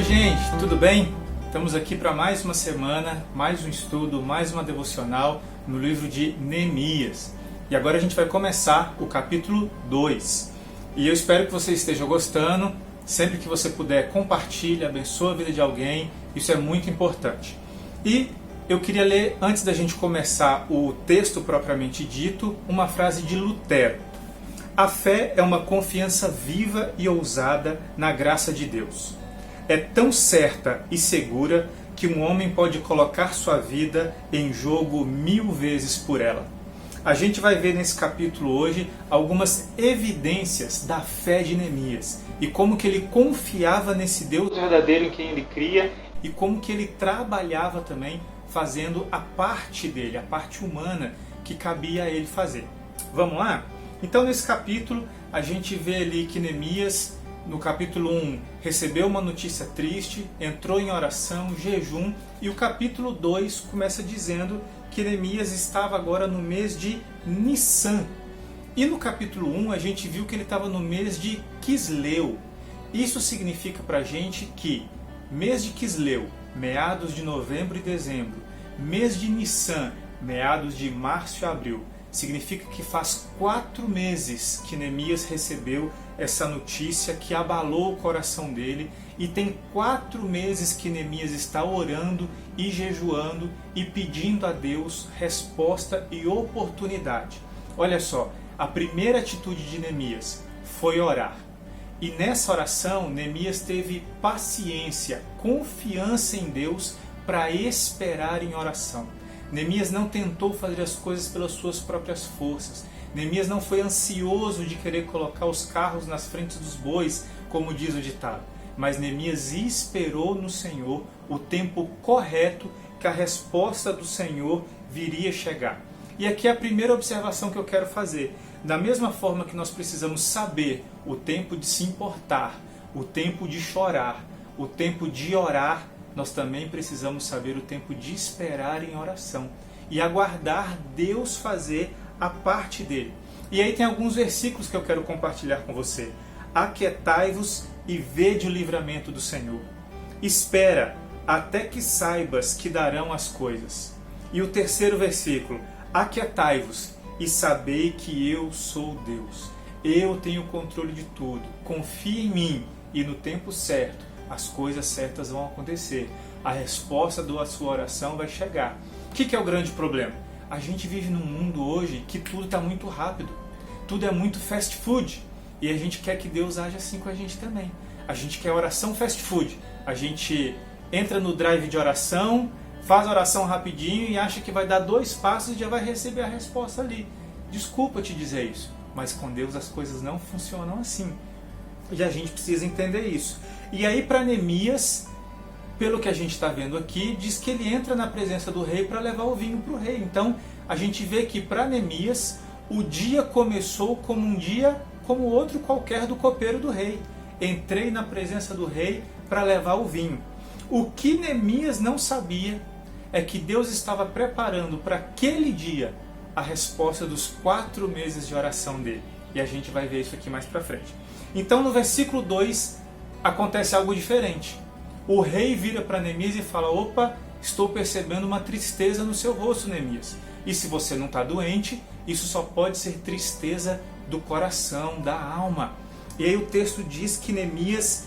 Oi gente, tudo bem? Estamos aqui para mais uma semana, mais um estudo, mais uma devocional no livro de Neemias. E agora a gente vai começar o capítulo 2. E eu espero que você esteja gostando. Sempre que você puder, compartilhe, abençoe a vida de alguém. Isso é muito importante. E eu queria ler, antes da gente começar o texto propriamente dito, uma frase de Lutero. A fé é uma confiança viva e ousada na graça de Deus. É tão certa e segura que um homem pode colocar sua vida em jogo 1000 vezes por ela. A gente vai ver nesse capítulo hoje algumas evidências da fé de Neemias e como que ele confiava nesse Deus verdadeiro em quem ele cria e como que ele trabalhava também fazendo a parte dele, a parte humana que cabia a ele fazer. Vamos lá? Então nesse capítulo a gente vê ali que Neemias, no capítulo 1, recebeu uma notícia triste, entrou em oração, jejum, e o capítulo 2 começa dizendo que Neemias estava agora no mês de Nissan. E no capítulo 1 a gente viu que ele estava no mês de Quisleu. Isso significa para a gente que mês de Quisleu, meados de novembro e dezembro, mês de Nissan, meados de março e abril, significa que faz 4 meses que Neemias recebeu essa notícia que abalou o coração dele, e tem 4 meses que Neemias está orando e jejuando e pedindo a Deus resposta e oportunidade. Olha só, a primeira atitude de Neemias foi orar. E nessa oração, Neemias teve paciência, confiança em Deus para esperar em oração. Neemias não tentou fazer as coisas pelas suas próprias forças. Neemias não foi ansioso de querer colocar os carros nas frentes dos bois, como diz o ditado. Mas Neemias esperou no Senhor o tempo correto que a resposta do Senhor viria chegar. E aqui é a primeira observação que eu quero fazer. Da mesma forma que nós precisamos saber o tempo de se importar, o tempo de chorar, o tempo de orar, nós também precisamos saber o tempo de esperar em oração e aguardar Deus fazer a parte dele. E aí tem alguns versículos que eu quero compartilhar com você. Aquietai-vos e vede o livramento do Senhor. Espera até que saibas que darão as coisas. E o terceiro versículo. Aquietai-vos e sabei que eu sou Deus. Eu tenho o controle de tudo. Confie em mim e no tempo certo as coisas certas vão acontecer. A resposta da sua oração vai chegar. O que é o grande problema? A gente vive num mundo hoje que tudo está muito rápido. Tudo é muito fast food. E a gente quer que Deus haja assim com a gente também. A gente quer oração fast food. A gente entra no drive de oração, faz a oração rapidinho e acha que vai dar 2 passos e já vai receber a resposta ali. Desculpa te dizer isso, mas com Deus as coisas não funcionam assim. E a gente precisa entender isso. E aí para Neemias, pelo que a gente está vendo aqui, diz que ele entra na presença do rei para levar o vinho para o rei. Então a gente vê que para Neemias o dia começou como um dia como outro qualquer do copeiro do rei. Entrei na presença do rei para levar o vinho. O que Neemias não sabia é que Deus estava preparando para aquele dia a resposta dos 4 meses de oração dele. E a gente vai ver isso aqui mais para frente. Então no versículo 2 acontece algo diferente. O rei vira para Neemias e fala: opa, estou percebendo uma tristeza no seu rosto, Neemias. E se você não está doente, isso só pode ser tristeza do coração, da alma. E aí o texto diz que Neemias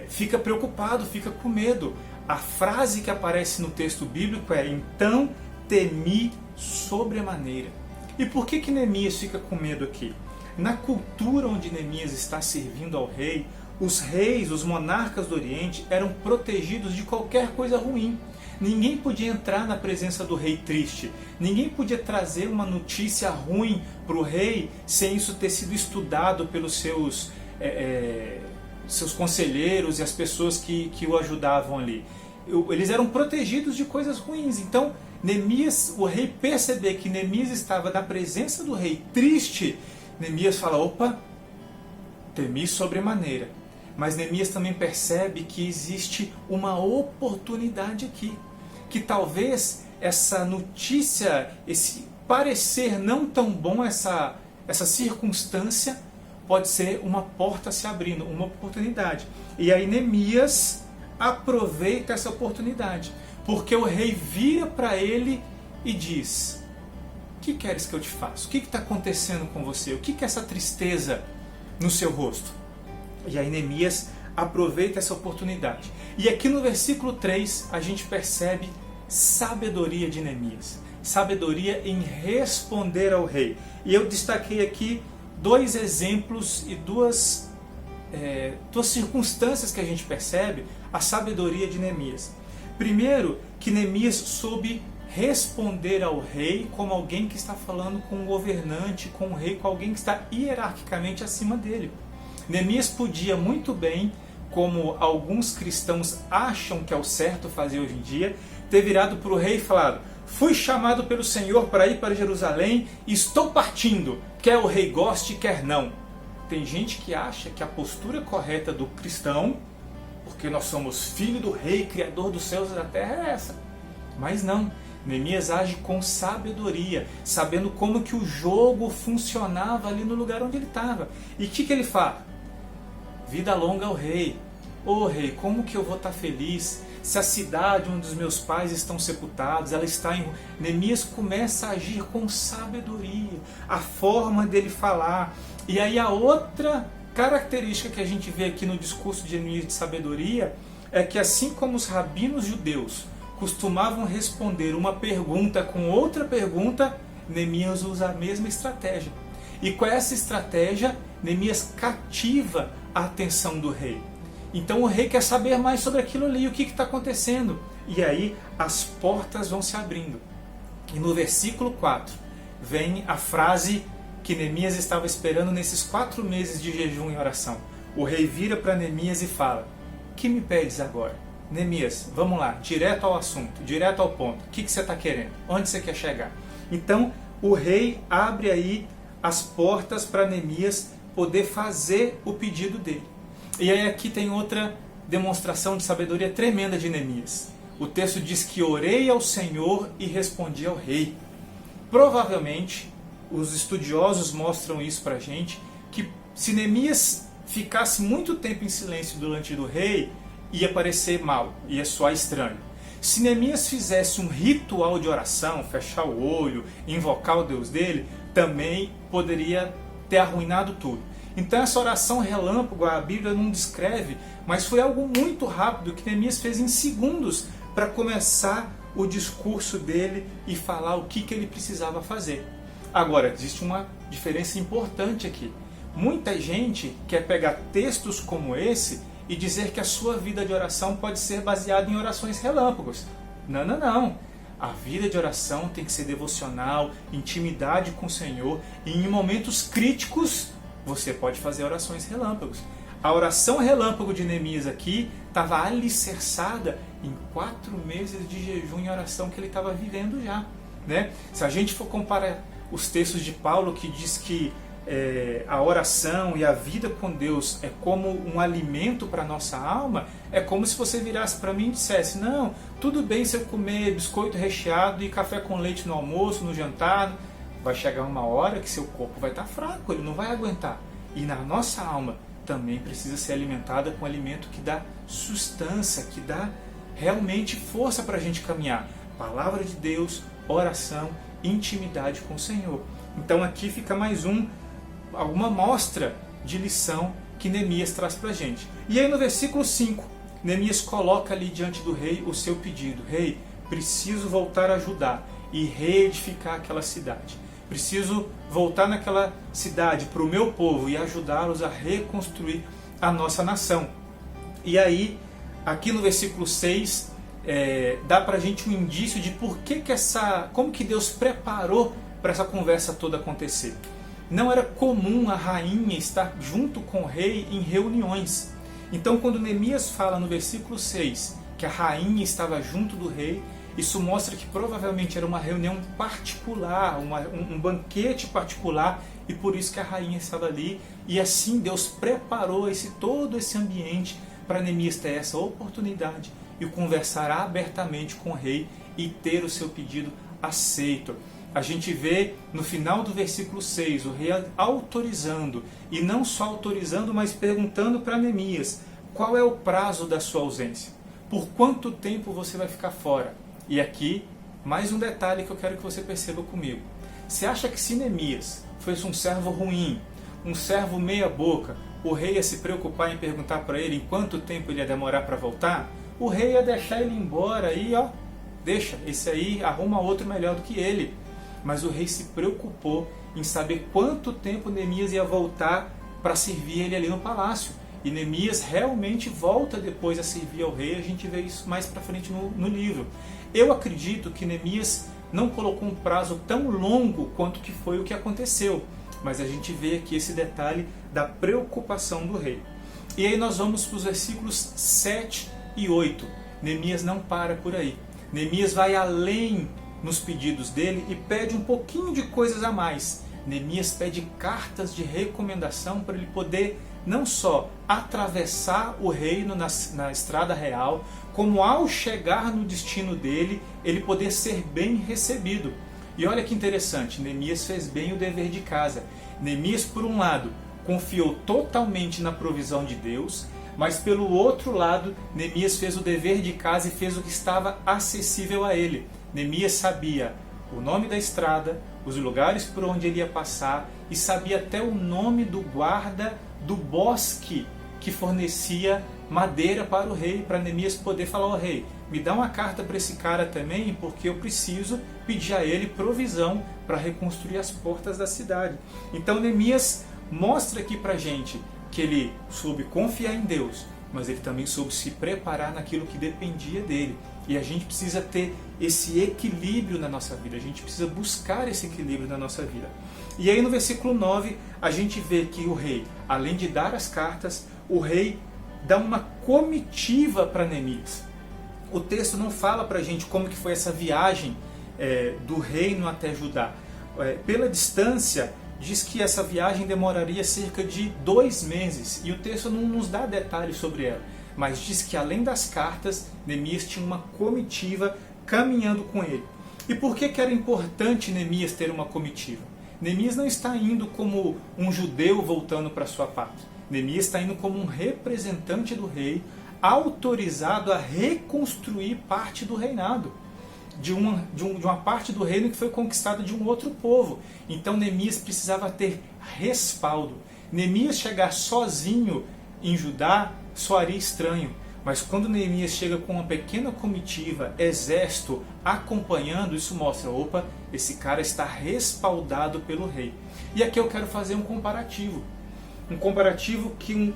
fica preocupado, fica com medo. A frase que aparece no texto bíblico é: então temi sobremaneira. E por que Neemias fica com medo aqui? Na cultura onde Neemias está servindo ao rei, os reis, os monarcas do Oriente eram protegidos de qualquer coisa ruim. Ninguém podia entrar na presença do rei triste. Ninguém podia trazer uma notícia ruim para o rei sem isso ter sido estudado pelos seus conselheiros e as pessoas que o ajudavam ali. Eles eram protegidos de coisas ruins. Então, Neemias, o rei perceber que Neemias estava na presença do rei triste, Neemias fala: opa, temi sobremaneira. Mas Neemias também percebe que existe uma oportunidade aqui. Que talvez essa notícia, esse parecer não tão bom, essa circunstância, pode ser uma porta se abrindo, uma oportunidade. E aí Neemias aproveita essa oportunidade, porque o rei vira para ele e diz: o que queres que eu te faça? O que está acontecendo com você? O que é essa tristeza no seu rosto? E aí Neemias aproveita essa oportunidade. E aqui no versículo 3 a gente percebe sabedoria de Neemias. Sabedoria em responder ao rei. E eu destaquei aqui dois exemplos e duas circunstâncias que a gente percebe a sabedoria de Neemias. Primeiro, que Neemias soube responder ao rei como alguém que está falando com um governante, com um rei, com alguém que está hierarquicamente acima dele. Neemias podia muito bem, como alguns cristãos acham que é o certo fazer hoje em dia, ter virado para o rei e falado: fui chamado pelo Senhor para ir para Jerusalém e estou partindo, quer o rei goste, quer não. Tem gente que acha que a postura correta do cristão, porque nós somos filho do rei, criador dos céus e da terra, é essa. Mas não. Neemias age com sabedoria, sabendo como que o jogo funcionava ali no lugar onde ele estava. E o que ele fala? Vida longa ao rei. Ô rei, como que eu vou estar feliz se a cidade onde os meus pais estão sepultados, ela está em... Neemias começa a agir com sabedoria, a forma dele falar. E aí a outra característica que a gente vê aqui no discurso de Neemias de sabedoria é que, assim como os rabinos judeus costumavam responder uma pergunta com outra pergunta, Neemias usa a mesma estratégia. E com essa estratégia, Neemias cativa a atenção do rei. Então o rei quer saber mais sobre aquilo ali, o que está acontecendo. E aí as portas vão se abrindo. E no versículo 4 vem a frase que Neemias estava esperando nesses 4 meses de jejum e oração. O rei vira para Neemias e fala: que me pedes agora? Neemias, vamos lá, direto ao assunto, direto ao ponto. O que você está querendo? Onde você quer chegar? Então o rei abre aí as portas para Neemias poder fazer o pedido dele. E aí aqui tem outra demonstração de sabedoria tremenda de Neemias. O texto diz que orei ao Senhor e respondi ao rei. Provavelmente, os estudiosos mostram isso para a gente, que se Neemias ficasse muito tempo em silêncio diante do rei, ia parecer mal, ia soar estranho. Se Neemias fizesse um ritual de oração, fechar o olho, invocar o Deus dele, também poderia ter arruinado tudo. Então essa oração relâmpago a Bíblia não descreve, mas foi algo muito rápido que Neemias fez em segundos para começar o discurso dele e falar o que ele precisava fazer. Agora, existe uma diferença importante aqui. Muita gente quer pegar textos como esse e dizer que a sua vida de oração pode ser baseada em orações relâmpagos. Não, não, não. A vida de oração tem que ser devocional, intimidade com o Senhor, e em momentos críticos você pode fazer orações relâmpagos. A oração relâmpago de Neemias aqui estava alicerçada em 4 meses de jejum e oração que ele estava vivendo já, né? Se a gente for comparar os textos de Paulo, que diz que a oração e a vida com Deus é como um alimento para a nossa alma, é como se você virasse para mim e dissesse: não, tudo bem se eu comer biscoito recheado e café com leite no almoço, no jantar, vai chegar uma hora que seu corpo vai estar fraco, ele não vai aguentar. E na nossa alma também precisa ser alimentada com alimento que dá sustância, que dá realmente força para a gente caminhar. Palavra de Deus, oração, intimidade com o Senhor. Então aqui fica mais alguma mostra de lição que Neemias traz para a gente. E aí no versículo 5, Neemias coloca ali diante do rei o seu pedido: rei, preciso voltar a Judá e reedificar aquela cidade. Preciso voltar naquela cidade para o meu povo e ajudá-los a reconstruir a nossa nação. E aí, aqui no versículo 6, dá para a gente um indício de como que Deus preparou para essa conversa toda acontecer. Não era comum a rainha estar junto com o rei em reuniões. Então, quando Neemias fala no versículo 6 que a rainha estava junto do rei, isso mostra que provavelmente era uma reunião particular, um banquete particular, e por isso que a rainha estava ali. E assim Deus preparou todo esse ambiente para Neemias ter essa oportunidade e conversar abertamente com o rei e ter o seu pedido aceito. A gente vê no final do versículo 6 o rei autorizando, e não só autorizando, mas perguntando para Neemias qual é o prazo da sua ausência. Por quanto tempo você vai ficar fora? E aqui, mais um detalhe que eu quero que você perceba comigo. Você acha que se Neemias fosse um servo ruim, um servo meia boca, o rei ia se preocupar em perguntar para ele em quanto tempo ele ia demorar para voltar? O rei ia deixar ele embora e deixa, esse aí arruma outro melhor do que ele. Mas o rei se preocupou em saber quanto tempo Neemias ia voltar para servir ele ali no palácio. E Neemias realmente volta depois a servir ao rei, a gente vê isso mais para frente no livro. Eu acredito que Neemias não colocou um prazo tão longo quanto que foi o que aconteceu, mas a gente vê aqui esse detalhe da preocupação do rei. E aí nós vamos para os versículos 7 e 8. Neemias não para por aí. Neemias vai além nos pedidos dele e pede um pouquinho de coisas a mais. Neemias pede cartas de recomendação para ele poder não só atravessar o reino na estrada real, como ao chegar no destino dele, ele poder ser bem recebido. E olha que interessante, Neemias fez bem o dever de casa. Neemias, por um lado, confiou totalmente na provisão de Deus, mas pelo outro lado, Neemias fez o dever de casa e fez o que estava acessível a ele. Neemias sabia o nome da estrada, os lugares por onde ele ia passar e sabia até o nome do guarda do bosque que fornecia madeira para o rei, para Neemias poder falar ao rei, me dá uma carta para esse cara também, porque eu preciso pedir a ele provisão para reconstruir as portas da cidade. Então Neemias mostra aqui para a gente que ele soube confiar em Deus, mas ele também soube se preparar naquilo que dependia dele. E a gente precisa ter esse equilíbrio na nossa vida, a gente precisa buscar esse equilíbrio na nossa vida. E aí no versículo 9, a gente vê que o rei, além de dar as cartas, o rei dá uma comitiva para Neemias. O texto não fala para a gente como que foi essa viagem do reino até Judá. Pela distância, diz que essa viagem demoraria cerca de 2 meses, e o texto não nos dá detalhes sobre ela, mas diz que além das cartas, Neemias tinha uma comitiva caminhando com ele. E por que era importante Neemias ter uma comitiva? Neemias não está indo como um judeu voltando para sua pátria. Neemias está indo como um representante do rei, autorizado a reconstruir parte do reinado, de uma parte do reino que foi conquistada de um outro povo. Então Neemias precisava ter respaldo. Neemias chegar sozinho em Judá soaria estranho, mas quando Neemias chega com uma pequena comitiva, exército acompanhando, isso mostra, opa, esse cara está respaldado pelo rei. E aqui eu quero fazer um comparativo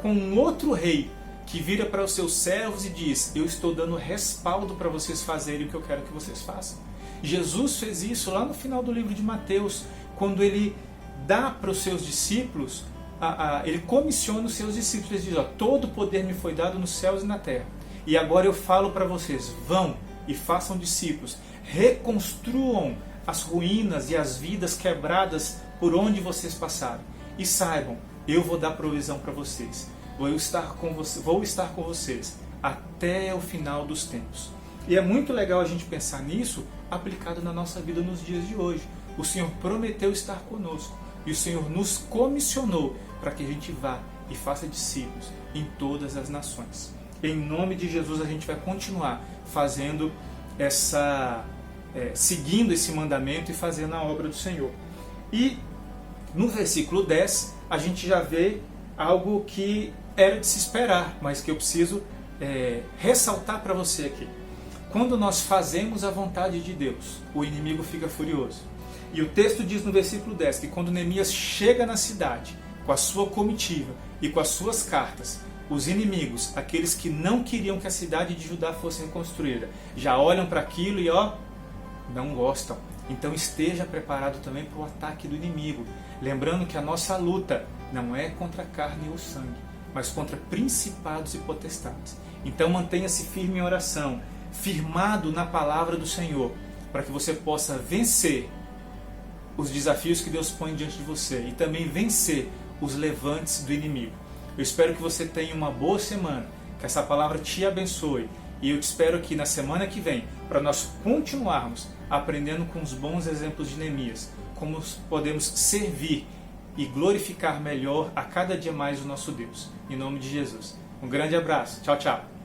com um outro rei que vira para os seus servos e diz, eu estou dando respaldo para vocês fazerem o que eu quero que vocês façam. Jesus fez isso lá no final do livro de Mateus, quando ele dá para os seus discípulos, ele comissiona os seus discípulos, ele diz, todo poder me foi dado nos céus e na terra, e agora eu falo para vocês, vão e façam discípulos, reconstruam as ruínas e as vidas quebradas por onde vocês passaram, e saibam, eu vou dar provisão para vocês. Vou estar com vocês até o final dos tempos. E é muito legal a gente pensar nisso aplicado na nossa vida nos dias de hoje. O Senhor prometeu estar conosco e o Senhor nos comissionou para que a gente vá e faça discípulos em todas as nações. Em nome de Jesus a gente vai continuar fazendo seguindo esse mandamento e fazendo a obra do Senhor. E no versículo 10 a gente já vê algo que era de se esperar, mas que eu preciso ressaltar para você aqui. Quando nós fazemos a vontade de Deus, o inimigo fica furioso. E o texto diz no versículo 10 que quando Neemias chega na cidade, com a sua comitiva e com as suas cartas, os inimigos, aqueles que não queriam que a cidade de Judá fosse reconstruída, já olham para aquilo e não gostam. Então esteja preparado também para o ataque do inimigo. Lembrando que a nossa luta não é contra a carne ou sangue, mas contra principados e potestades. Então mantenha-se firme em oração, firmado na palavra do Senhor, para que você possa vencer os desafios que Deus põe diante de você e também vencer os levantes do inimigo. Eu espero que você tenha uma boa semana, que essa palavra te abençoe, e eu te espero aqui na semana que vem para nós continuarmos aprendendo com os bons exemplos de Neemias, como podemos servir e glorificar melhor a cada dia mais o nosso Deus. Em nome de Jesus. Um grande abraço. Tchau, tchau.